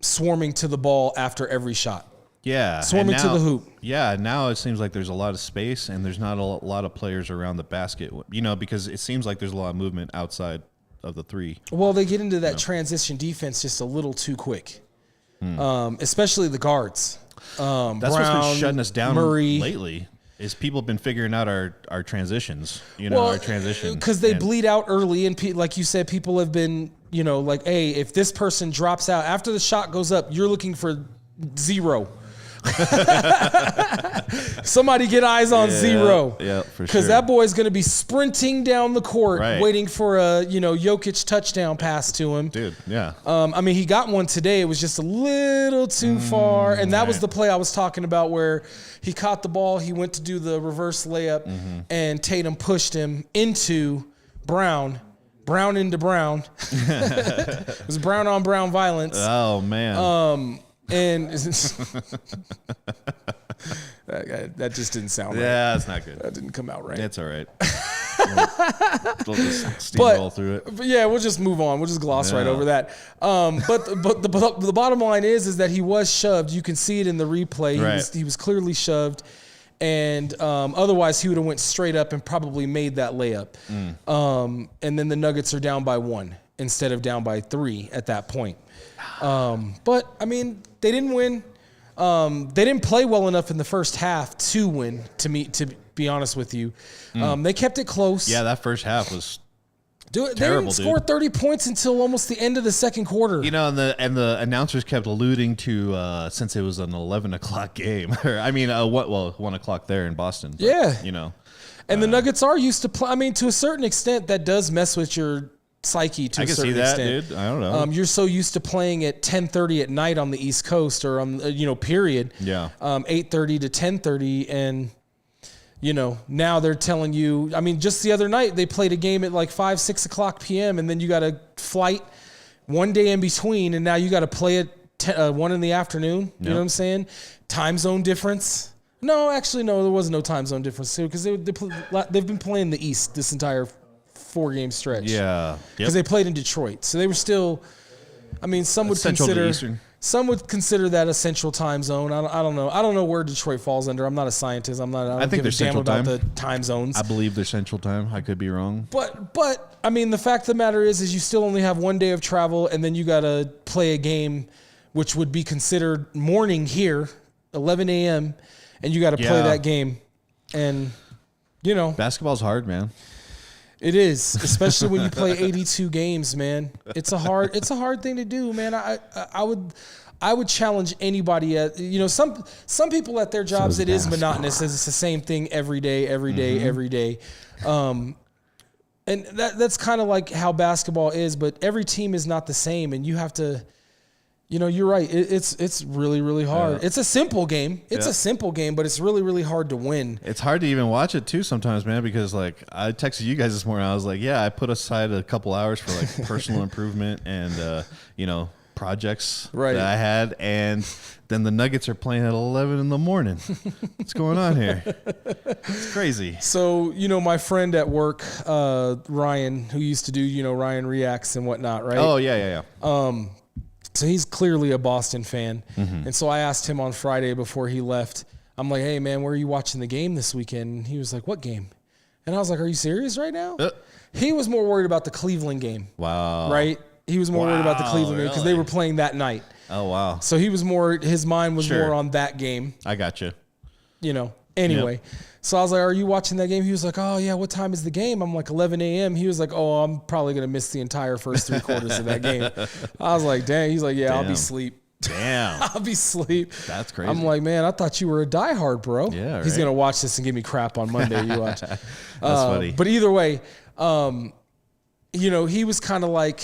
swarming to the ball after every shot. Yeah. Swarming to the hoop. Yeah, now it seems like there's a lot of space and there's not a lot of players around the basket, because it seems like there's a lot of movement outside of the 3. Well, they get into that transition defense just a little too quick, especially the guards. That's Brown, what's been shutting us down Murray. lately. Is people have been figuring out our transitions, our transition. Because they bleed out early, and like you said, people have been, like, hey, if this person drops out after the shot goes up, you're looking for 0. Somebody get eyes on 0. Yeah, for sure. Because that boy's going to be sprinting down the court, Right. waiting for a Jokic touchdown pass to him. Dude, yeah. He got one today. It was just a little too far, and that was the play I was talking about where he caught the ball, he went to do the reverse layup, and Tatum pushed him into Brown into Brown. It was Brown on Brown violence. Oh man. And that just didn't sound right. Yeah, that's not good. That didn't come out right. It's all right. We'll just steamroll through it. But yeah, we'll just move on. We'll just gloss right over that. But the bottom line is that he was shoved. You can see it in the replay. He was clearly shoved. And otherwise, he would have went straight up and probably made that layup. And then the Nuggets are down by 1 instead of down by 3 at that point. But they didn't win. They didn't play well enough in the first half to win. To be honest with you, they kept it close. Yeah, that first half was terrible. They didn't score 30 points until almost the end of the second quarter. And the announcers kept alluding to since it was an 11 o'clock game. 1 o'clock there in Boston. But, yeah, and the Nuggets are used to play. To a certain extent, that does mess with your psyche to a certain extent. I can see that, dude. I don't know. You're so used to playing at 10:30 at night on the East Coast, or on period. Yeah. 8:30 to 10:30, and now they're telling you. Just the other night they played a game at like 5-6 o'clock p.m. and then you got a flight one day in between, and now you got to play at 1 in the afternoon. You know what I'm saying? Time zone difference. No, actually, no. There was no time zone difference too because they've been playing the East this entire 4-game stretch. Yeah. Because they played in Detroit. So they were still, I mean, some would Central to consider Eastern. some would consider that a central time zone. I don't know. I don't know where Detroit falls under. I'm not a scientist. I don't think give a they're damn Central about Time. the time zones. I believe they're Central Time. I could be wrong. But I mean, the fact of the matter is you still only have 1 day of travel, and then you got to play a game which would be considered morning here, 11 a.m., and you got to play that game. And, you know. Basketball's hard, man. It is, especially when you play 82 games, man. It's a hard thing to do, man. I would challenge anybody at, you know, some people at their jobs, it is monotonous as it's the same thing every day. And that's kind of like how basketball is, but every team is not the same, and you have to, you know, you're right. It's really, really hard. Yeah. It's a simple game. It's Yeah. a simple game, but it's really, really hard to win. It's hard to even watch it too sometimes, man, because like I texted you guys this morning. I was like, yeah, I put aside a couple hours for like personal improvement and, you know, projects that I had. And then the Nuggets are playing at 11 in the morning. What's going on here? It's crazy. So, you know, my friend at work, Ryan, who used to do, you know, Ryan Reacts and whatnot, right? Oh, yeah. So he's clearly a Boston fan. And so I asked him on Friday before he left, I'm like, hey, man, where are you watching the game this weekend? And he was like, what game? And I was like, are you serious right now? He was more worried about the Cleveland game. Wow. Right? He was more worried about the Cleveland game because they were playing that night. Oh, wow. So he was more, his mind was more on that game. I got you. You know, anyway. So I was like, are you watching that game? He was like, oh, yeah, what time is the game? I'm like, 11 a.m. He was like, oh, I'm probably going to miss the entire first 3 quarters of that game. I was like, dang. He's like, yeah, I'll be asleep. Damn. I'll be asleep. That's crazy. I'm like, man, I thought you were a diehard, bro. Yeah, He's right. going to watch this and give me crap on Monday. You watch. That's funny. But either way, you know, he was kind of like,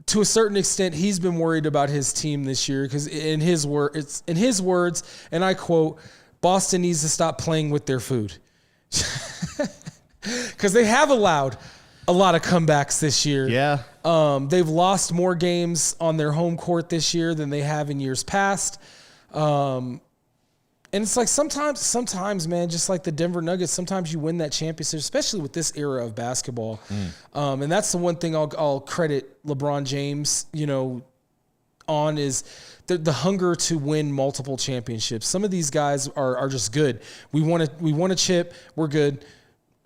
to a certain extent, he's been worried about his team this year because in his words, and I quote, Boston needs to stop playing with their food. Because they have allowed a lot of comebacks this year. Yeah. They've lost more games on their home court this year than they have in years past. And it's like sometimes, man, just like the Denver Nuggets, sometimes you win that championship, especially with this era of basketball. And that's the one thing I'll credit LeBron James, you know, on is the hunger to win multiple championships. Some of these guys are just good. We won a chip. We're good.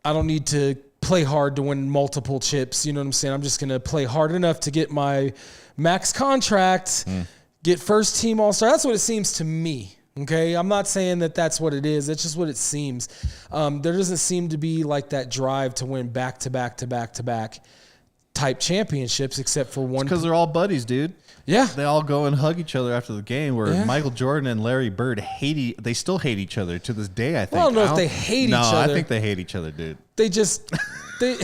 I don't need to play hard to win multiple chips. You know what I'm saying? I'm just going to play hard enough to get my max contract, get first team All-Star. That's what it seems to me. Okay, I'm not saying that that's what it is. It's just what it seems. There doesn't seem to be like that drive to win back-to-back type championships, except for one. Because they're all buddies, dude. Yeah, They all go and hug each other after the game. Where Michael Jordan and Larry Bird they still hate each other to this day. I think. I don't know if they hate each other. No, I think they hate each other, dude. they just they.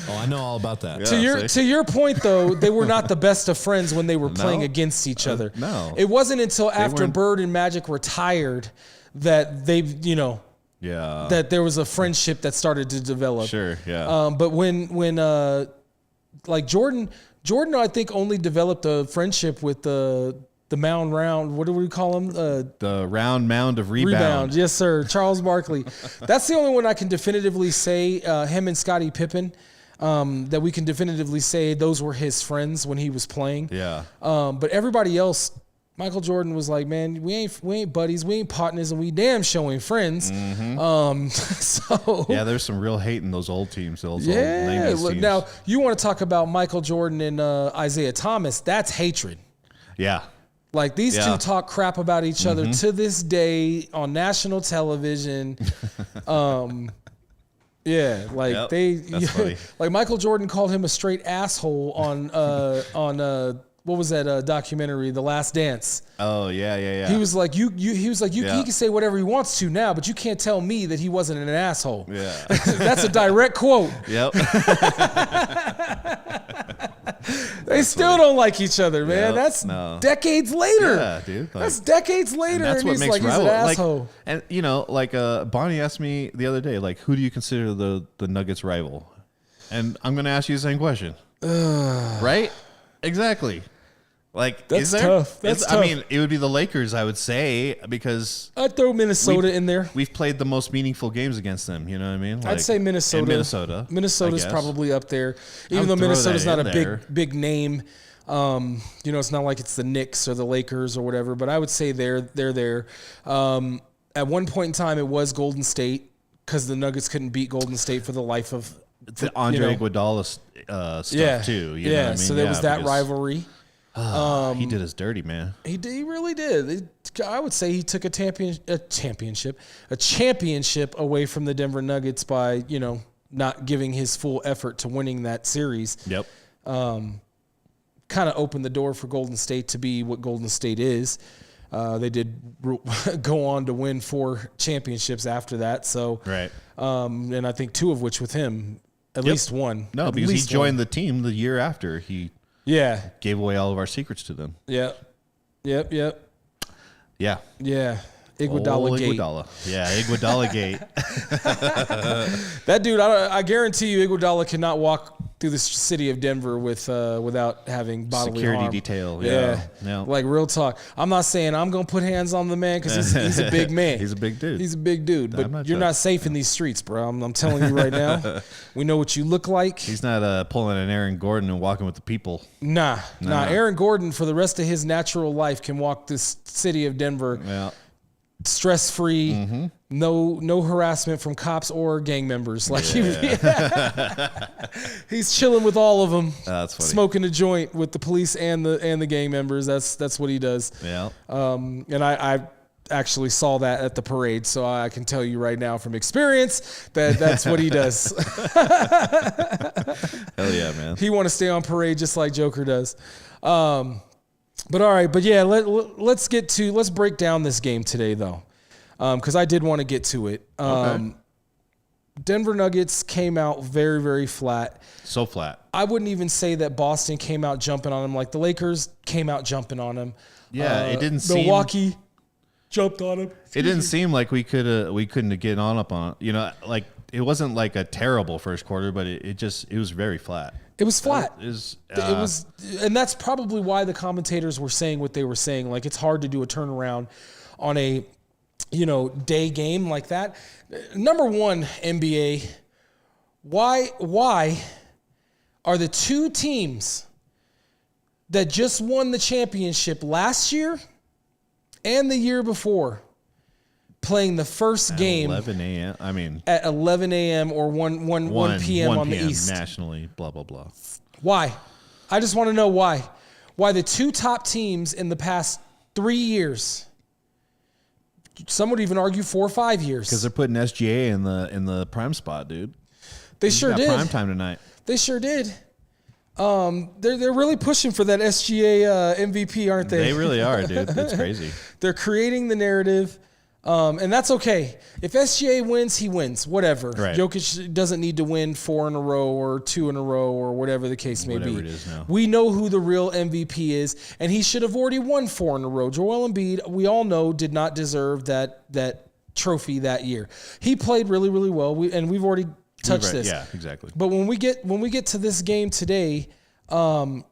Oh, I know all about that. To your point, though, they were not the best of friends when they were playing against each other. No. It wasn't until after weren't- Bird and Magic retired that they, you know, Yeah. that there was a friendship that started to develop. Sure. Yeah. But when like Jordan, I think only developed a friendship with the mound round. What do we call him? The round mound of rebound. Yes, sir. Charles Barkley. That's the only one I can definitively say, him and Scottie Pippen, that we can definitively say those were his friends when he was playing. Yeah. But everybody else, Michael Jordan was like, man, we ain't buddies, we ain't partners, and we damn sure ain't friends. So Yeah, there's some real hate in those old teams. Those old yeah. 90s Look, teams. now you want to talk about Michael Jordan and Isaiah Thomas? That's hatred. Yeah. Like these two talk crap about each other to this day on national television. Yeah, like Yep, that's funny. like Michael Jordan called him a straight asshole on what was that documentary, The Last Dance? Oh yeah. He was like he Yeah. can say whatever he wants to now, but you can't tell me that he wasn't an asshole. Yeah. That's a direct quote. Yep. They still don't like each other, man. Yep, That's no. decades later. Yeah, dude. Like, That's decades later, and that's what he's makes like, he's an rival. asshole. And you know, like Bonnie asked me the other day, like, who do you consider the Nuggets rival? And I'm gonna ask you the same question. Right? Exactly. Like, That's is there? tough. That's tough. I mean, it would be the Lakers, I would say, because I'd throw Minnesota in there. we've played the most meaningful games against them. You know what I mean? I'd say Minnesota. And Minnesota. Minnesota's I guess. probably up there, I even though would throw Minnesota's that not a in there. big name. It's not like it's the Knicks or the Lakers or whatever, but I would say they're there. At one point in time, it was Golden State because the Nuggets couldn't beat Golden State for the life of The Andre Iguodala stuff too. You know what I mean? So there was that because, rivalry. he did us dirty, man. He really did. I would say he took a championship away from the Denver Nuggets by not giving his full effort to winning that series. Yep. Kind of opened the door for Golden State to be what Golden State is. They did go on to win 4 championships after that. So, right. And I think 2 of which with him, at least one. No, at because he least joined one. the team the year after. He gave away all of our secrets to them. Yeah. Yep. Yeah. Yeah. Iguodala gate. Iguodala. Yeah, Iguodala gate. That dude, I guarantee you, Iguodala cannot walk through the city of Denver without having bodily Security harm. detail. Yeah. Yeah. Like real talk. I'm not saying I'm gonna put hands on the man because he's a big man. He's a big dude. He's a big dude, but not you're joking. not safe in these streets, bro. I'm telling you right now. We know what you look like. He's not pulling an Aaron Gordon and walking with the people. Nah. Aaron Gordon, for the rest of his natural life, can walk this city of Denver. Yeah. Stress-free, Mm-hmm. no harassment from cops or gang members. Like he's chilling with all of them. That's funny. Smoking a joint with the police and the gang members. That's what he does. Yeah. And I actually saw that at the parade, so I can tell you right now from experience that's what he does. Hell yeah, man. He want to stay on parade just like Joker does. But all right, let's break down this game today though, because I did want to get to it. Okay. Denver Nuggets came out very, very flat. So flat. I wouldn't even say that Boston came out jumping on them like the Lakers came out jumping on them. Yeah, it didn't seem. Milwaukee jumped on them. It didn't seem like we couldn't get on up on. Like it wasn't like a terrible first quarter, but it was very flat. It was flat. It was, and that's probably why the commentators were saying what they were saying. Like, it's hard to do a turnaround on a, day game like that. Number one, NBA, why are the 2 teams that just won the championship last year and the year before playing the first game 11 a.m. I mean, at 11 a.m. or 1 p.m. on the East? Nationally, blah, blah, blah. Why? I just want to know why. Why the 2 top teams in the past 3 years, some would even argue 4 or 5 years. Because they're putting SGA in the prime spot, dude. They sure did. Prime time tonight. They sure did. They're really pushing for that SGA MVP, aren't they? They really are, dude. That's crazy. They're creating the narrative. And that's okay. If SGA wins, he wins. Whatever. Right. Jokic doesn't need to win 4 in a row or 2 in a row or whatever the case may be. Whatever it is now. We know who the real MVP is, and he should have already won 4 in a row. Joel Embiid, we all know, did not deserve that trophy that year. He played really, really well, and we've already touched this. Yeah, exactly. But when we get to this game today, the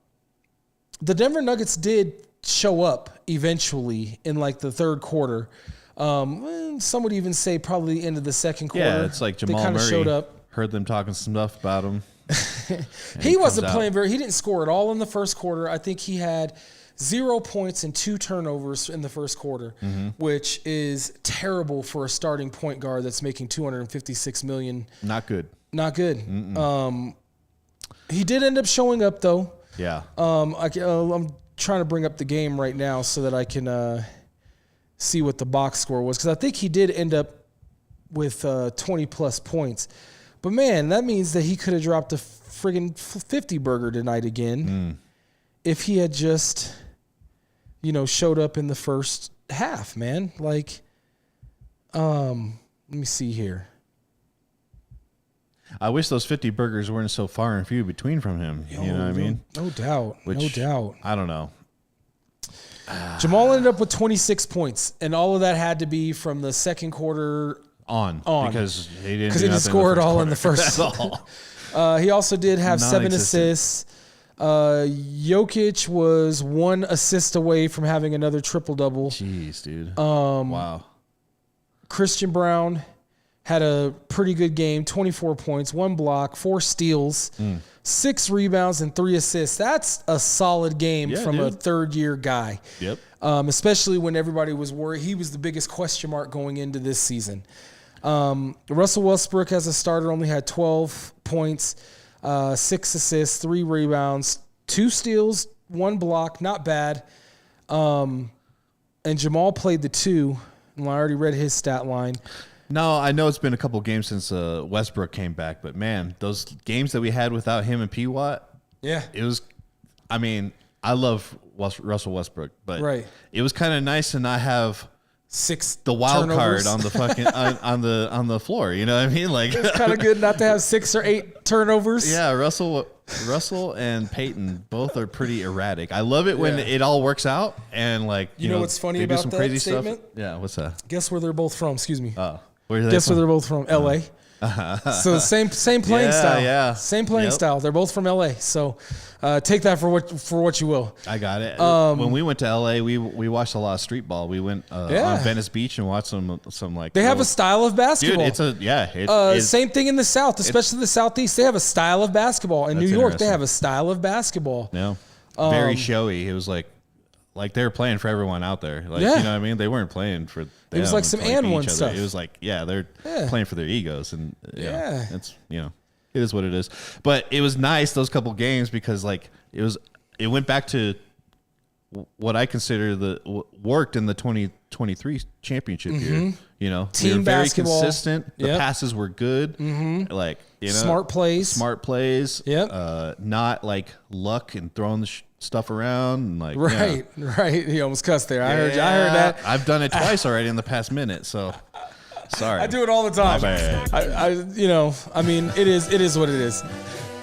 Denver Nuggets did show up eventually in like the third quarter. Some would even say probably the end of the second quarter. Yeah, it's like Jamal Murray showed up. Heard them talking some stuff about him. He wasn't playing he didn't score at all in the first quarter. I think he had 0 points and 2 turnovers in the first quarter, which is terrible for a starting point guard that's making $256 million. Not good. Not good. He did end up showing up though. Yeah. I'm trying to bring up the game right now so that I can see what the box score was, because I think he did end up with 20-plus points. But, man, that means that he could have dropped a friggin' 50 burger tonight again if he had just, showed up in the first half, man. Like, let me see here. I wish those 50 burgers weren't so far and few between from him. You know what I mean? No doubt. No doubt. I don't know. Jamal ended up with 26 points, and all of that had to be from the second quarter on. Because he didn't score it all in the first. At all. He also did have 7 Non-existent. assists. Jokic was 1 assist away from having another triple-double. Jeez, dude. Wow. Christian Brown had a pretty good game, 24 points, 1 block, 4 steals, 6 rebounds, and 3 assists. That's a solid game from a third-year guy. Yep. Especially when everybody was worried. He was the biggest question mark going into this season. Russell Westbrook as a starter only had 12 points, 6 assists, 3 rebounds, 2 steals, 1 block. Not bad. And Jamal played the 2. And I already read his stat line. No, I know it's been a couple games since Westbrook came back, but man, those games that we had without him and P. Watt, it was. I mean, I love Russell Westbrook, but it was kind of nice to not have 6 the wild turnovers. card on the fucking on the floor. You know what I mean? Like it's kind of good not to have 6 or 8 turnovers. Yeah, Russell and Peyton both are pretty erratic. I love it when it all works out and like you know what's funny they about do some that crazy statement? stuff. Yeah, what's that? Guess where they're both from? Excuse me. Oh, where are they Guess from? where they're both from? L.A. So same playing style. Yeah. Same playing style. They're both from L.A. So take that for what you will. I got it. When we went to L.A., we watched a lot of street ball. We went on Venice Beach and watched some like. They have a style of basketball. Dude, it's same thing in the South, especially the Southeast. They have a style of basketball. In New York, they interesting. have a style of basketball. Yeah, very showy. It was like they were playing for everyone out there. Like you know what I mean? They weren't playing for them. It was like some and one other. stuff. It was like they're playing for their egos and it's it is what it is. But it was nice those couple games because like it went back to what I consider worked in the 2023 championship year. You know, team we were very basketball. Consistent. The passes were good. Like smart plays. Yep. Not like luck and throwing the stuff around and like right. You almost cussed there. I heard that. I've done it twice already in the past minute. So sorry. I do it all the time. My bad. I mean, it is what it is.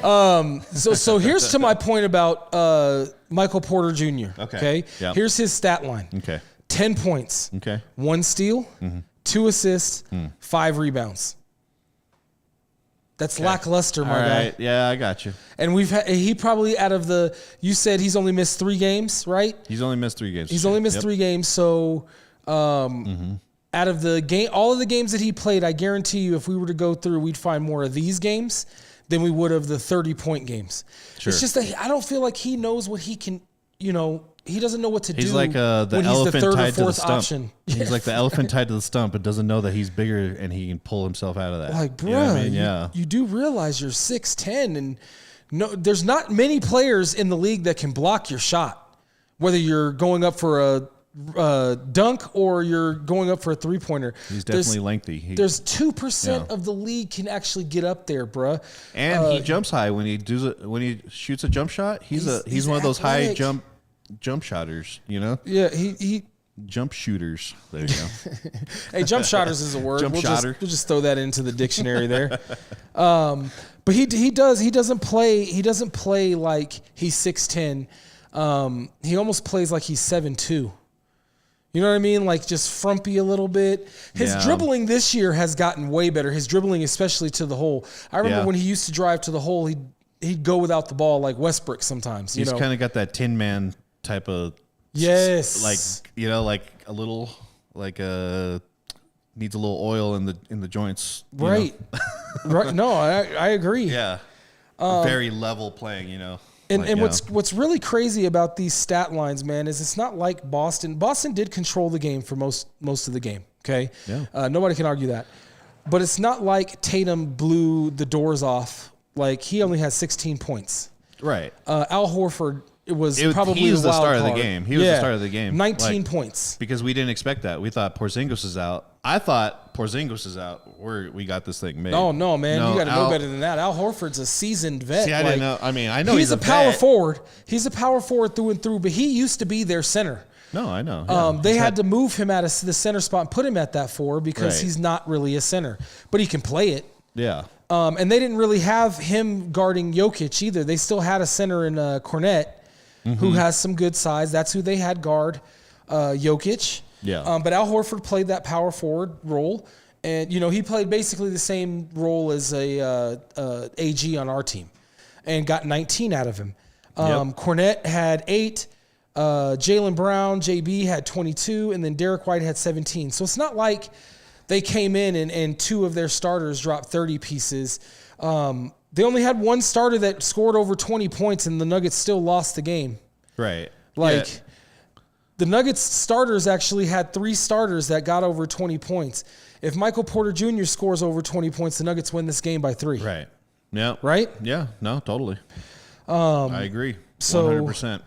So here's to my point about Michael Porter Jr. Okay. Yep. Here's his stat line. Okay. 10 points. Okay. 1 steal. 2 assists. 5 rebounds. That's lackluster, my guy. Yeah, I got you. And he probably you said he's only missed 3 games, right? He's only missed 3 games. He's only missed 3 games. So out of the game, all of the games that he played, I guarantee you, if we were to go through, we'd find more of these games than we would of the 30-point games. Sure. It's just that I don't feel like he knows what he can, he doesn't know what to do. He's like the when elephant he's the 3rd tied or 4th to the stump. option. He's like the elephant tied to the stump, but doesn't know that he's bigger and he can pull himself out of that. Like, bro, you know what I mean? you do realize you're 6'10", and there's not many players in the league that can block your shot, whether you're going up for a dunk or you're going up for a 3-pointer. He's definitely lengthy. There's 2% of the league can actually get up there, bruh. And he jumps high when he shoots a jump shot. He's one of those high jump shotters, Yeah, he jump shooters. There you go. Hey, jump shotters is a word. We'll just throw that into the dictionary there. But he doesn't play like he's 6'10". He almost plays like he's 7'2". You know what I mean? Like just frumpy a little bit. His dribbling this year has gotten way better. His dribbling, especially to the hole. I remember when he used to drive to the hole, he'd go without the ball like Westbrook sometimes. He's kind of got that Tin Man type of like a little needs a little oil in the joints. Right. Right. No, I agree. Yeah. Very level playing, And what's really crazy about these stat lines, man, is it's not like Boston. Boston did control the game for most of the game. Okay. Yeah. Nobody can argue that. But it's not like Tatum blew the doors off. Like he only had 16 points. Right. Al Horford. He was the start of the game. He was the start of the game. 19 points. Because we didn't expect that. We thought Porzingis is out. I thought Porzingis is out. We got this thing made. Oh, no, man. You got to know better than that. Al Horford's a seasoned vet. See, I didn't know. I mean, I know he's a power vet. forward. He's a power forward through and through, but he used to be their center. No, I know. Yeah. They had to move him out of the center spot and put him at that 4 because he's not really a center, but he can play it. Yeah. And they didn't really have him guarding Jokic either. They still had a center in Cornette who has some good size. That's who they had guard Jokic. Yeah. But Al Horford played that power forward role. And, he played basically the same role as a AG on our team and got 19 out of him. Cornette had 8. Jaylen Brown, JB had 22, and then Derek White had 17. So it's not like they came in and 2 of their starters dropped 30 pieces. They only had 1 starter that scored over 20 points, and the Nuggets still lost the game. Right. The Nuggets starters actually had 3 starters that got over 20 points. If Michael Porter Jr. scores over 20 points, the Nuggets win this game by 3. Right. Yeah. Right? Yeah. No, totally. I agree. 100%.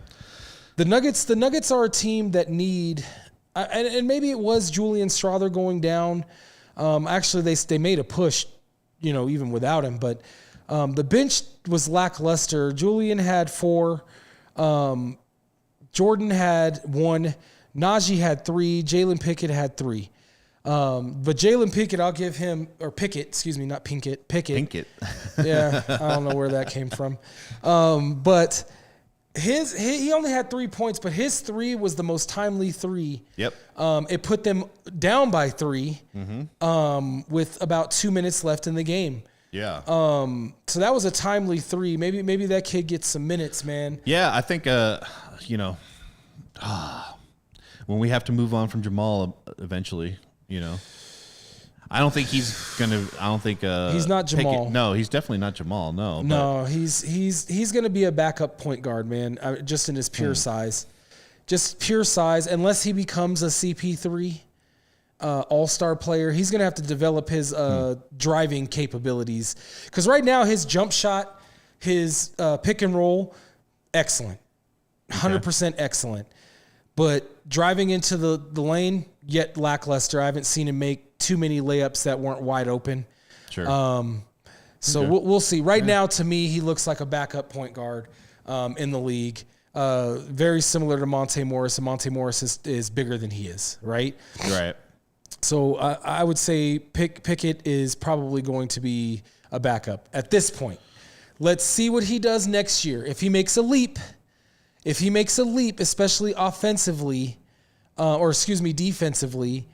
The Nuggets are a team that need, and maybe it was Julian Strawther going down. Actually, they made a push, even without him. But the bench was lackluster. Julian had 4. Jordan had 1. Najee had 3. Jalen Pickett had 3. But Jalen Pickett, I'll give him, or Pickett, excuse me, not Pinkett. Pickett. Yeah, I don't know where that came from. But he only had 3 points, but his 3 was the most timely 3. Yep. It put them down by 3 with about 2 minutes left in the game. Yeah. So that was a timely 3. Maybe that kid gets some minutes, man. Yeah, I think when we have to move on from Jamal eventually, I don't think he's gonna. I don't think he's not Jamal. No, he's definitely not Jamal. No. No, he's gonna be a backup point guard, man. Just in his pure size, unless he becomes a CP3 all-star player, he's gonna have to develop his driving capabilities. Because right now his jump shot, his pick and roll, excellent, 100% excellent. But driving into the lane, yet lackluster. I haven't seen him make too many layups that weren't wide open. Sure. So we'll see. Right now, to me, he looks like a backup point guard in the league. Very similar to Monte Morris, and Monte Morris is bigger than he is, right? Right. So I would say Pickett is probably going to be a backup at this point. Let's see what he does next year. If he makes a leap, especially offensively, defensively,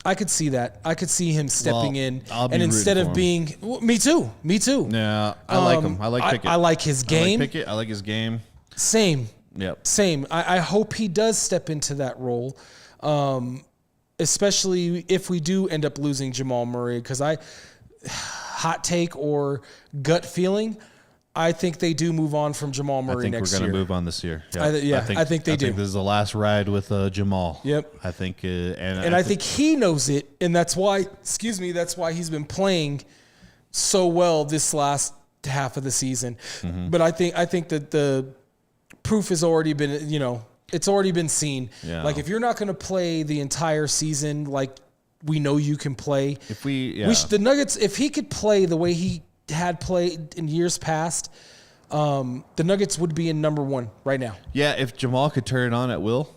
I could see that. I could see him stepping in, and instead of being, me too. Yeah, I like him. I like Pickett. I like his game. I like his game. Same. Yep. Same. I hope he does step into that role, especially if we do end up losing Jamal Murray. Because hot take or gut feeling, I think they do move on from Jamal Murray next year. I think we're going to move on this year. Yeah, I think they do. I think this is the last ride with Jamal. Yep. I think, I think he knows it, and that's why he's been playing so well this last half of the season. Mm-hmm. But I think that the proof has already been, it's already been seen. Yeah. Like, if you're not going to play the entire season, like we know you can play. The Nuggets, if he could play the way he had played in years past, the Nuggets would be in number 1 right now. Yeah, if Jamal could turn it on at will,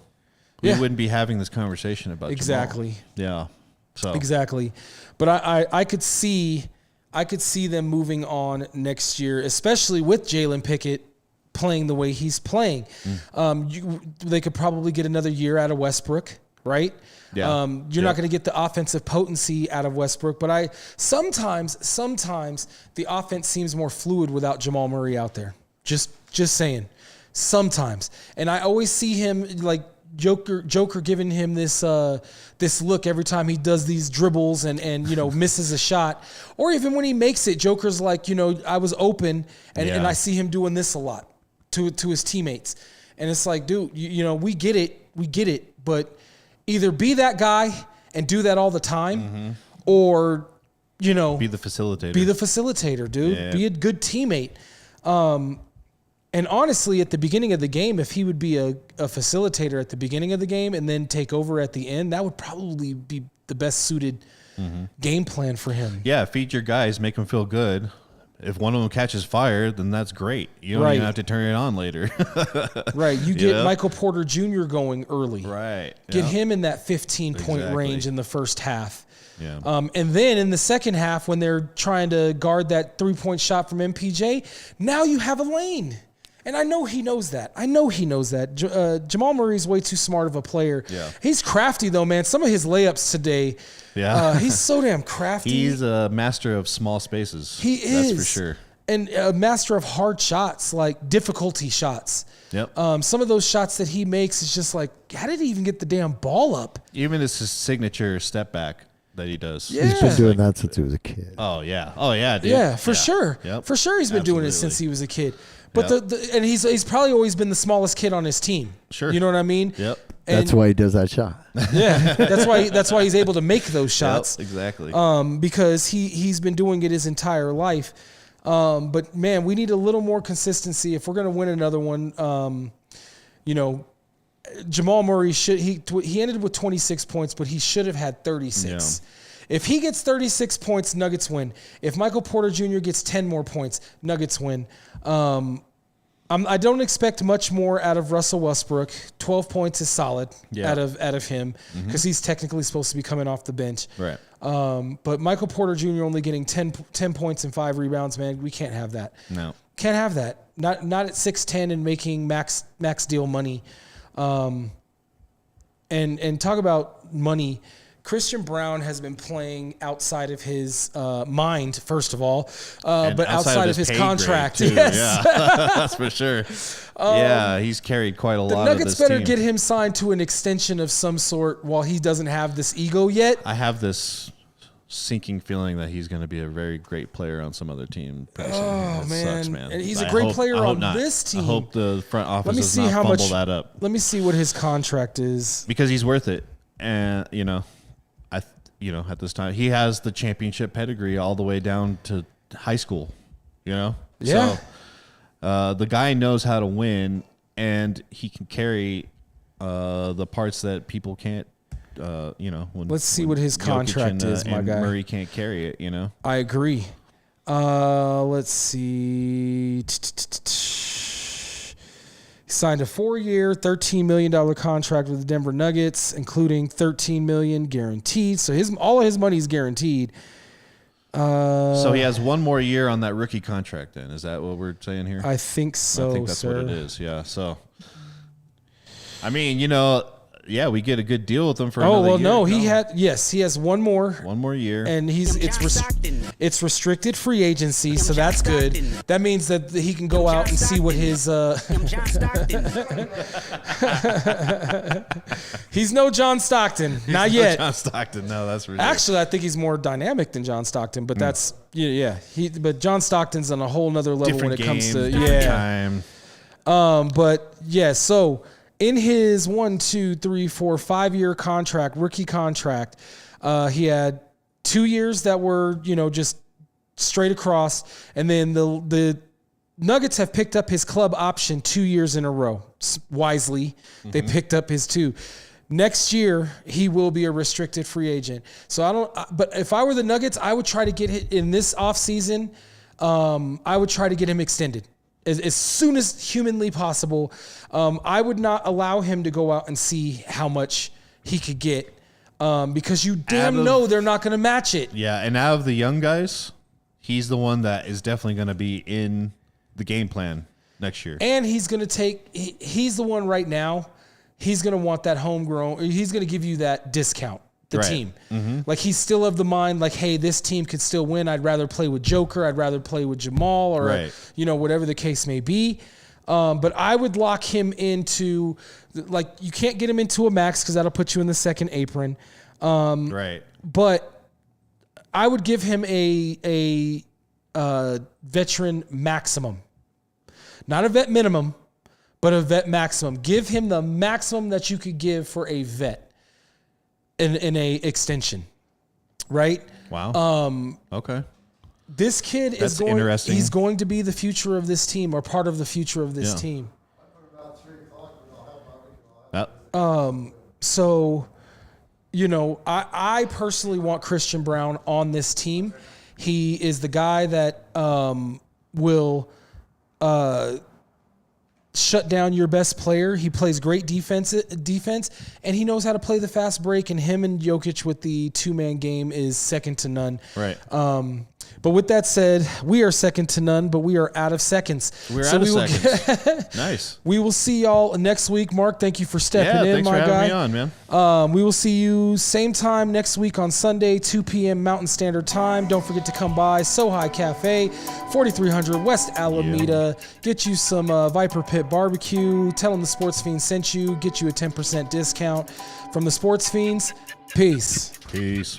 we wouldn't be having this conversation about exactly. Jamal. Yeah. So exactly. But I could see them moving on next year, especially with Jalen Pickett playing the way he's playing. They could probably get another year out of Westbrook, right? Yeah. You're not going to get the offensive potency out of Westbrook, but sometimes the offense seems more fluid without Jamal Murray out there. Just saying. Sometimes. And I always see him like Joker giving him this look every time he does these dribbles and misses a shot. Or even when he makes it, Joker's like, I was open and I see him doing this a lot to his teammates. And it's like, dude, we get it, but either be that guy and do that all the time, or, be the facilitator. Be the facilitator, dude. Yeah. Be a good teammate. And honestly, at the beginning of the game, if he would be a facilitator at the beginning of the game and then take over at the end, that would probably be the best suited game plan for him. Yeah, feed your guys, make them feel good. If one of them catches fire, then that's great. You don't even have to turn it on later. Right. You get Michael Porter Jr. going early. Right. Get him in that 15-point range in the first half. Yeah. And then in the second half, when they're trying to guard that 3-point shot from MPJ, now you have a lane. And I know he knows that. Jamal Murray's way too smart of a player. Yeah. He's crafty, though, man. Some of his layups today, he's so damn crafty. He's a master of small spaces. He is. That's for sure. and a master of hard shots, like difficulty shots. Yep. Some of those shots that he makes is just like, how did he even get the damn ball up? Even his signature step back that he does. Yeah. He's been doing that since he was a kid. Oh yeah, dude. Yeah, for sure. Yep. For sure, he's been doing it Absolutely. since he was a kid. But Yep. and he's probably always been the smallest kid on his team. Sure. You know what I mean? Yep. That's why he does that shot. Yeah, that's why he's able to make those shots. Yep, exactly. Because he's been doing it his entire life. But man, we need a little more consistency if we're going to win another one. Jamal Murray he ended with 26 points, but he should have had 36. Yeah. If he gets 36 points, Nuggets win. If Michael Porter Jr. gets 10 more points, Nuggets win. I don't expect much more out of Russell Westbrook. 12 points is solid out of him because he's technically supposed to be coming off the bench. Right. But Michael Porter Jr. only getting 10 points and 5 rebounds, man, we can't have that. No. Can't have that. Not at 6'10" and making max deal money. And talk about money. Christian Brown has been playing outside of his mind, first of all, but outside of his contract. Too. Yes. Yeah, that's for sure. He's carried quite a lot of this Nuggets better team. get him signed to an extension of some sort while he doesn't have this ego yet. I have this sinking feeling that he's going to be a very great player on some other team. Oh, man. Sucks, man. And he's I a great hope- plaer I hope on not. this team. I hope the front office Let me does see not how fumble much. that up. Let me see what his contract is. Because he's worth it. And, at this time, he has the championship pedigree all the way down to high school, Yeah. So the guy knows how to win, and he can carry the parts that people can't, when Let's see what his Jokic contract and, is, my and guy. Murray can't carry it, I agree. Let's see. He signed a 4-year, $13 million contract with the Denver Nuggets, including $13 million guaranteed. So all of his money is guaranteed. So he has one more year on that rookie contract then. Is that what we're saying here? I think so, I think that's sir. what it is, yeah. So, I mean, we get a good deal with him for another year. No, he has one more. One more year. And it's restricted free agency, so that's good. That means that he can go out and see what his he's no John Stockton, not yet. John Stockton, no, that's ridiculous. Actually, I think he's more dynamic than John Stockton, but that's but John Stockton's on a whole nother level different when it game, comes to different time. But yeah, so in his 5-year contract, rookie contract, he had 2 years that were, just straight across. And then the Nuggets have picked up his club option 2 years in a row. Wisely, they picked up his 2. Next year, he will be a restricted free agent. So but if I were the Nuggets, I would try to get him in this offseason. I would try to get him extended as soon as humanly possible. I would not allow him to go out and see how much he could get because you know they're not going to match it. Yeah, and out of the young guys, he's the one that is definitely going to be in the game plan next year. And he's going to he's the one right now, he's going to want that homegrown, he's going to give you that discount. The team. Mm-hmm. Like he's still of the mind, like, hey, this team could still win. I'd rather play with Joker. I'd rather play with Jamal or, whatever the case may be. But I would lock him into, like, you can't get him into a max because that'll put you in the second apron. But I would give him a veteran maximum. Not a vet minimum, but a vet maximum. Give him the maximum that you could give for a vet. In a extension, right? Wow. Okay. This kid That's interesting. He's going to be the future of this team or part of the future of this team. So, I personally want Christian Brown on this team. He is the guy that will shut down your best player. He plays great defense, and he knows how to play the fast break. And him and Jokic with the 2-man game is second to none. Right. But with that said, we are second to none, but we are out of seconds. We're out of seconds. Nice. We will see y'all next week. Mark, thank you for stepping in, thanks my for guy. having me on, man. We will see you same time next week on Sunday, 2 p.m. Mountain Standard Time. Don't forget to come by Sohai Cafe, 4300 West Alameda. Get you some Viper Pit barbecue. Tell them the Sports Fiends sent you. Get you a 10% discount from the Sports Fiends. Peace. Peace.